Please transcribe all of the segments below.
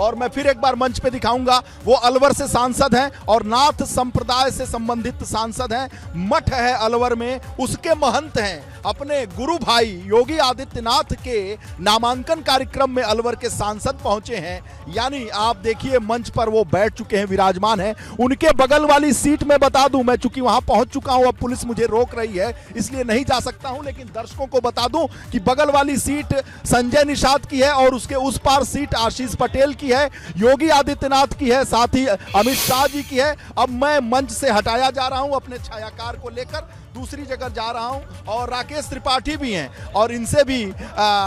और मैं फिर एक बार मंच पे दिखाऊंगा। वो अलवर से सांसद हैं और नाथ संप्रदाय से संबंधित सांसद हैं। मठ है अलवर में, उसके महंत हैं। अपने गुरु भाई योगी आदित्यनाथ के नामांकन कार्यक्रम में अलवर के सांसद पहुंचे हैं। यानी आप देखिए मंच पर वो बैठ चुके हैं, विराजमान हैं। उनके बगल वाली सीट में बता दूं, मैं चूंकि वहां पहुंच चुका हूं, अब पुलिस मुझे रोक रही है इसलिए नहीं जा सकता हूं, लेकिन दर्शकों को बता दूं कि बगल वाली सीट संजय निषाद की है और उसके उस पार सीट आशीष पटेल की है, योगी आदित्यनाथ की है, साथ ही अमित शाह जी की है। अब मैं मंच से हटाया जा रहा हूं, अपने छायाकार को लेकर दूसरी जगह जा रहा हूं और राकेश त्रिपाठी भी हैं और इनसे भी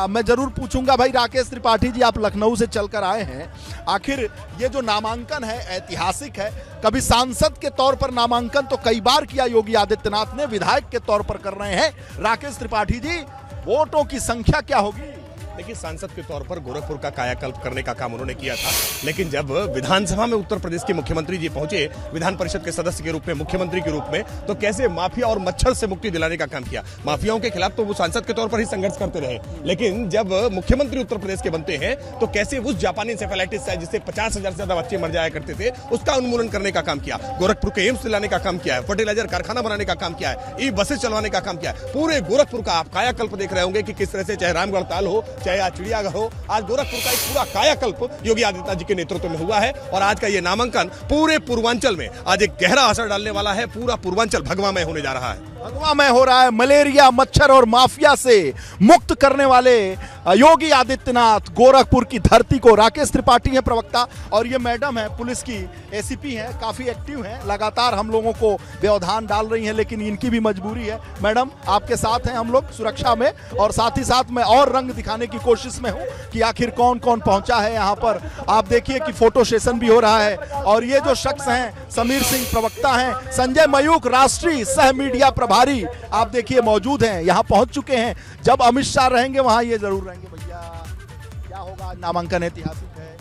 मैं जरूर पूछूंगा। भाई राकेश त्रिपाठी जी, आप लखनऊ से चलकर आए हैं, आखिर ये जो नामांकन है ऐतिहासिक है। कभी सांसद के तौर पर नामांकन तो कई बार किया योगी आदित्यनाथ ने, विधायक के तौर पर कर रहे हैं राकेश त्रिपाठी जी, वोटों की संख्या क्या होगी? देखिए, सांसद के तौर पर गोरखपुर का कायाकल्प करने का काम उन्होंने किया था, लेकिन जब विधानसभा में उत्तर प्रदेश के मुख्यमंत्री जी पहुंचे विधान परिषद के सदस्य के रूप में, मुख्यमंत्री के रूप में, तो कैसे माफिया और मच्छर से मुक्ति दिलाने का काम किया। माफियाओं के खिलाफ तो वो सांसद के तौर पर ही संघर्ष करते रहे, लेकिन जब मुख्यमंत्री उत्तर प्रदेश के बनते हैं तो कैसे उस जापानी इंसेफेलाइटिस है जिससे 50,000 से ज्यादा बच्चे मर जाया करते थे, उसका उन्मूलन करने का काम किया। गोरखपुर के एम्स दिलाने का काम किया है, फर्टिलाइजर कारखाना बनाने का काम किया है, ई बसें चलवाने का काम किया है। पूरे गोरखपुर का आप कायाकल्प देख रहे होंगे कि किस तरह से, चाहे रामगढ़ ताल हो, चाहे चिड़ियाघर हो, आज गोरखपुर का एक पूरा कायाकल्प योगी आदित्यनाथ जी के नेतृत्व में हुआ है। और आज का ये नामांकन पूरे पूर्वांचल में आज एक गहरा असर डालने वाला है। पूरा पूर्वांचल भगवामय होने जा रहा है, भगवामय हो रहा है। मलेरिया, मच्छर और माफिया से मुक्त करने वाले योगी आदित्यनाथ गोरखपुर की धरती को। राकेश त्रिपाठी है प्रवक्ता और ये मैडम है पुलिस की एसीपी है, काफी एक्टिव है, लगातार हम लोगों को व्यवधान डाल रही हैं, लेकिन इनकी भी मजबूरी है। मैडम आपके साथ हैं हम लोग सुरक्षा में, और साथ ही साथ मैं और रंग दिखाने की कोशिश में हूं कि आखिर कौन कौन पहुंचा है यहाँ पर। आप देखिए कि फोटो सेशन भी हो रहा है और ये जो शख्स हैं समीर सिंह प्रवक्ता हैं, संजय मयूख राष्ट्रीय सह मीडिया प्रभारी आप देखिए मौजूद हैं, यहाँ पहुंच चुके हैं। जब अमित शाह रहेंगे वहां ये जरूर रहेंगे। भैया क्या होगा, नामांकन ऐतिहासिक है,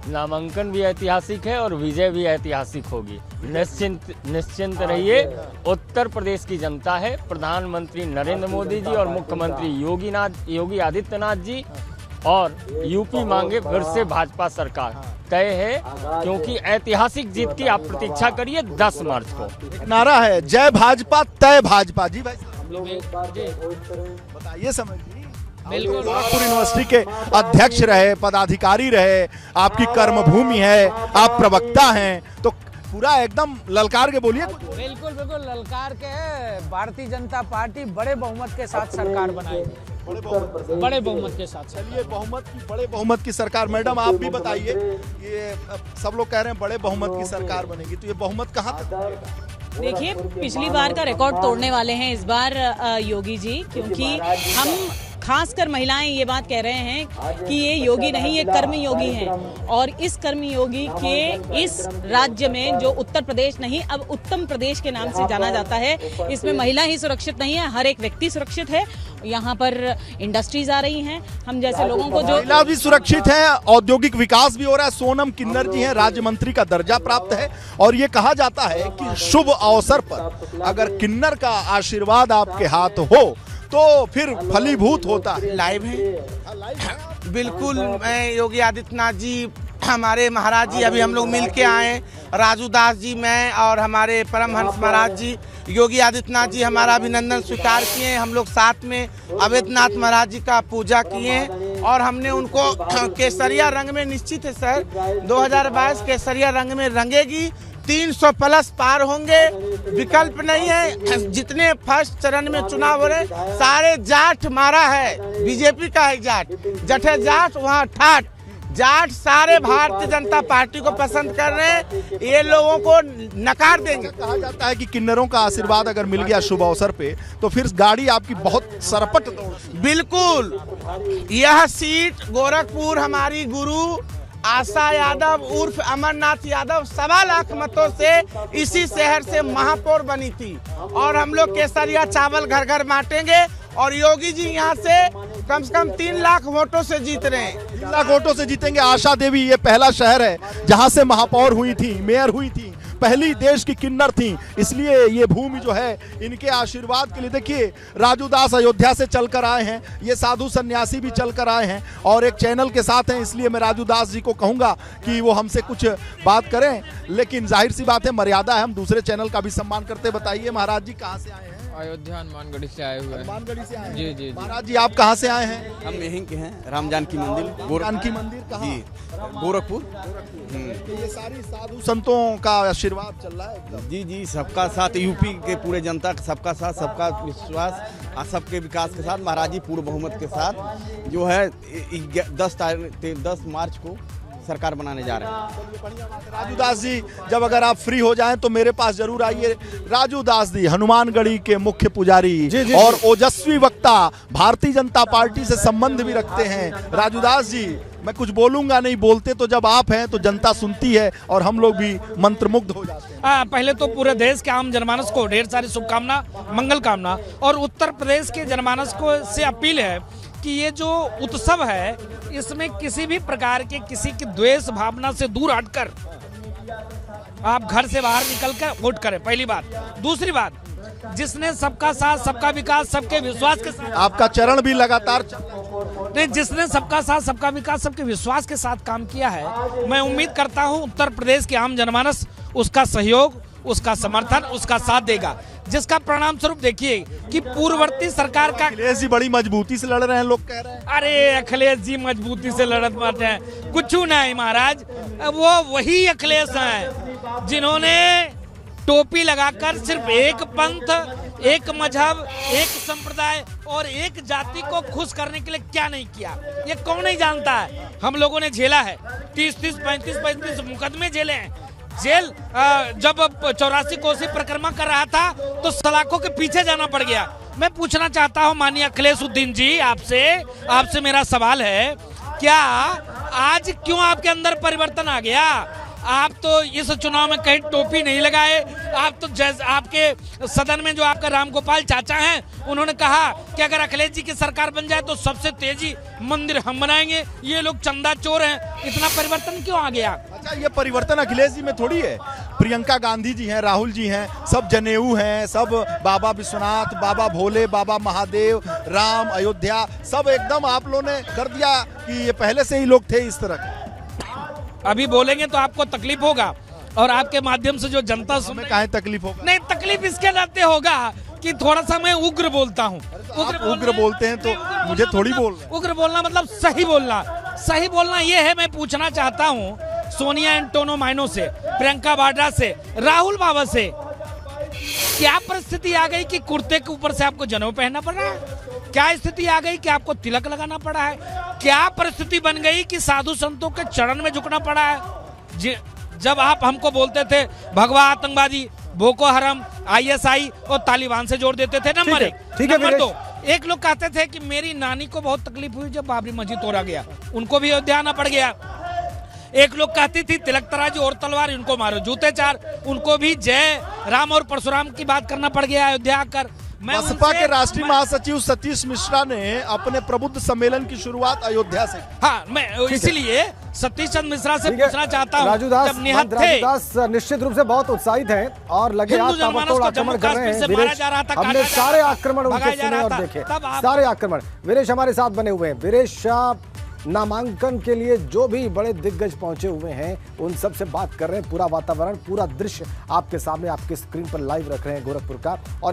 नामांकन भी ऐतिहासिक है और विजय भी ऐतिहासिक होगी। निश्चिंत रहिए, उत्तर प्रदेश की जनता है, प्रधानमंत्री नरेंद्र मोदी जी और मुख्यमंत्री योगी आदित्यनाथ जी, और यूपी मांगे फिर से भाजपा सरकार तय है, क्योंकि ऐतिहासिक जीत की आप प्रतीक्षा करिए 10 मार्च को। नारा है जय भाजपा तय भाजपा। जी भाई बताइए, समझिए। गोरखपुर यूनिवर्सिटी के अध्यक्ष रहे, पदाधिकारी रहे, आपकी कर्मभूमि है, आप प्रवक्ता हैं, तो पूरा एकदम ललकार के बोलिए। बिल्कुल बिल्कुल ललकार के भारतीय जनता पार्टी बड़े बहुमत के साथ सरकार बनाएगी, बड़े बहुमत के साथ। चलिए, बड़े बहुमत की सरकार। मैडम आप भी बताइए, ये सब लोग कह रहे हैं बड़े बहुमत की सरकार बनेगी, तो ये बहुमत कहाँ तक बनेगा? देखिए, पिछली बार का रिकॉर्ड तोड़ने वाले हैं इस बार योगी जी, क्योंकि हम खासकर महिलाएं ये बात कह रहे हैं कि ये योगी नहीं, ये कर्म योगी हैं, और इस कर्म योगी के इस राज्य में, जो उत्तर प्रदेश नहीं अब उत्तम प्रदेश के नाम से जाना जाता है, इसमें महिला ही सुरक्षित नहीं है, हर एक व्यक्ति सुरक्षित है। यहाँ पर इंडस्ट्रीज आ रही हैं, हम जैसे लोगों को जो महिला भी सुरक्षित है, औद्योगिक विकास भी हो रहा है। सोनम किन्नर जी हैं, राज्य मंत्री का दर्जा प्राप्त है, और ये कहा जाता है कि शुभ अवसर पर अगर किन्नर का आशीर्वाद आपके हाथ हो तो फिर फलीभूत होता है। लाइव है बिल्कुल। मैं योगी आदित्यनाथ जी, हमारे महाराज जी, अभी हम लोग मिल के आए, राजू दास जी, मैं और हमारे परमहंस महाराज जी, योगी आदित्यनाथ जी हमारा अभिनंदन स्वीकार किए। हम लोग साथ में अवैधनाथ महाराज जी का पूजा किए और हमने उनको केसरिया रंग में, निश्चित है सर 2022 केसरिया रंग में रंगेगी, 300 प्लस पार होंगे, विकल्प नहीं है। जितने फर्स्ट चरण में चुनाव हो रहे सारे जाट मारा है, बीजेपी का है जाट, जठे जाट वहाँ ठाट जाट सारे भारतीय जनता पार्टी को पसंद कर रहे हैं, ये लोगों को नकार देंगे। कहा जाता है कि किन्नरों का आशीर्वाद अगर मिल गया शुभ अवसर पे तो फिर गाड़ी आपकी बहुत सरपट दौड़ती है। बिल्कुल, यह सीट गोरखपुर हमारी गुरु आशा यादव उर्फ अमरनाथ यादव 1.25 लाख मतों से इसी शहर से महापौर बनी थी, और हम लोग केसरिया चावल घर घर बांटेंगे, और योगी जी यहाँ से कम 3 लाख वोटों से जीत रहे हैं। 3 लाख वोटों से जीतेंगे। आशा देवी, ये पहला शहर है जहाँ से महापौर हुई थी, मेयर हुई थी, पहली देश की किन्नर थी, इसलिए ये भूमि जो है इनके आशीर्वाद के लिए। देखिए राजू दास अयोध्या से चलकर आए हैं, ये साधु सन्यासी भी चलकर आए हैं और एक चैनल के साथ हैं, इसलिए मैं राजू दास जी को कहूंगा कि वो हमसे कुछ बात करें, लेकिन जाहिर सी बात है मर्यादा है, हम दूसरे चैनल का भी सम्मान करते। बताइए महाराज जी कहाँ से आए हैं? अयोध्या हनुमानगढ़ी से आए हुए हैं। हनुमानगढ़ी से आए हैं? जी जी। महाराज जी आप कहाँ से आए हैं? हम यहीं के हैं, राम जानकी मंदिर। जानकी मंदिर कहाँ? जी गोरखपुर। ये सारी साधु संतों का आशीर्वाद चल रहा है एकदम। जी जी, सबका साथ, यूपी के पूरे जनता का सबका साथ, सबका विश्वास और सबके विकास के साथ महाराज जी पूर्ण बहुमत के साथ जो है 10 मार्च को सरकार बनाने जा रहे हैं। राजू दास जी जब अगर आप फ्री हो जाएं तो मेरे पास जरूर आइए। राजू दास जी हनुमानगढ़ी के मुख्य पुजारी और ओजस्वी वक्ता, भारतीय जनता पार्टी से संबंध भी रखते हैं। राजू दास जी मैं कुछ बोलूंगा नहीं, बोलते तो जब आप हैं तो जनता सुनती है और हम लोग भी मंत्रमुग्ध हो जाते हैं। पहले तो पूरे देश के आम जनमानस को ढेर सारी शुभकामना, मंगल कामना, और उत्तर प्रदेश के जनमानस को से अपील है कि ये जो उत्सव है इसमें किसी भी प्रकार के किसी की द्वेष भावना से दूर हटकर आप घर से बाहर निकलकर वोट करें, पहली बात। दूसरी बात, जिसने सबका साथ, सबका विकास, सबके विश्वास के साथ, आपका चरण भी लगातार नहीं, जिसने सबका साथ, सबका विकास, सबके विश्वास के साथ काम किया है, मैं उम्मीद करता हूं उत्तर प्रदेश के आम जनमानस उसका सहयोग, उसका समर्थन, उसका साथ देगा, जिसका परिणाम स्वरूप देखिए कि पूर्ववर्ती सरकार का अखिलेश जी बड़ी मजबूती से लड़ रहे हैं, लोग कह रहे हैं। अरे अखिलेश जी मजबूती से लड़त मारते हैं, कुछ नहीं महाराज, वो वही अखिलेश हैं जिन्होंने टोपी लगाकर सिर्फ एक पंथ, एक मजहब, एक संप्रदाय और एक जाति को खुश करने के लिए क्या नहीं किया, ये कौन नहीं जानता है। हम लोगों ने झेला है, 30-30, 35-35 मुकदमे झेले हैं। जेल जब 84 कोसी परिक्रमा कर रहा था तो सलाखों के पीछे जाना पड़ गया। मैं पूछना चाहता हूं माननीय अखिलेशुद्दीन जी, आपसे मेरा सवाल है, क्या आज क्यों आपके अंदर परिवर्तन आ गया? आप तो इस चुनाव में कहीं टोपी नहीं लगाए, आप तो जैसे आपके सदन में जो आपका रामगोपाल चाचा हैं उन्होंने कहा कि अगर अखिलेश जी की सरकार बन जाए तो सबसे तेजी मंदिर हम बनाएंगे, ये लोग चंदा चोर हैं। इतना परिवर्तन क्यों आ गया? अच्छा, ये परिवर्तन अखिलेश जी में थोड़ी है, प्रियंका गांधी जी हैं, राहुल जी हैं, सब जनेऊ हैं, सब बाबा विश्वनाथ, बाबा भोले, बाबा महादेव, राम, अयोध्या, सब एकदम आप लोगों ने कर दिया कि ये पहले से ही लोग थे इस तरह। अभी बोलेंगे तो आपको तकलीफ होगा और आपके माध्यम से जो जनता हमें काहे तकलीफ होगा? नहीं, तकलीफ इसके नाते होगा कि थोड़ा सा मैं उग्र बोलता हूँ। उग्र बोलते हैं तो मुझे थोड़ी बोल, उग्र बोलना मतलब सही बोलना। सही बोलना ये है, मैं पूछना चाहता हूँ सोनिया एंटोनो माइनो से, प्रियंका वाड्रा से, राहुल बाबा से, क्या परिस्थिति आ गई कि कुर्ते के ऊपर से आपको जनेऊ पहनना पड़ रहा है? क्या स्थिति आ गई कि आपको तिलक लगाना पड़ा है? क्या परिस्थिति बन गई कि साधु संतों के चरण में झुकना पड़ा है? जब आप हमको बोलते थे भगवा आतंकवादी, बोको हरम, ISI और तालिबान से जोड़ देते थे, नंबर एक। नंबर दो, एक लोग कहते थे कि मेरी नानी को बहुत तकलीफ हुई जब बाबरी मस्जिद तोड़ा गया, उनको भी अयोध्या आना पड़ गया। एक लोग कहती थी तिलक तराजू और तलवार, इनको मारो जूते चार, उनको भी जय राम और परशुराम की बात करना पड़ गया अयोध्या आकर। बसपा के राष्ट्रीय महासचिव सतीश मिश्रा ने अपने प्रबुद्ध सम्मेलन की शुरुआत अयोध्या से। हाँ, मैं इसीलिए सतीश चंद्र मिश्रा से पूछना चाहता हूँ, राजू दास निश्चित रूप से बहुत उत्साहित हैं और लगे हाथ ताबड़तोड़ आक्रमण कर रहे हैं। वीरेश, हमने सारे आक्रमण उनके सुने और देखे, सारे आक्रमण। वीरेश हमारे साथ बने हुए हैं। वीरेश, नामांकन के लिए जो भी बड़े दिग्गज पहुंचे हुए हैं उन सब से बात कर रहे हैं, पूरा वातावरण, पूरा दृश्य आपके सामने, आपके स्क्रीन पर लाइव रख रहे हैं गोरखपुर का। और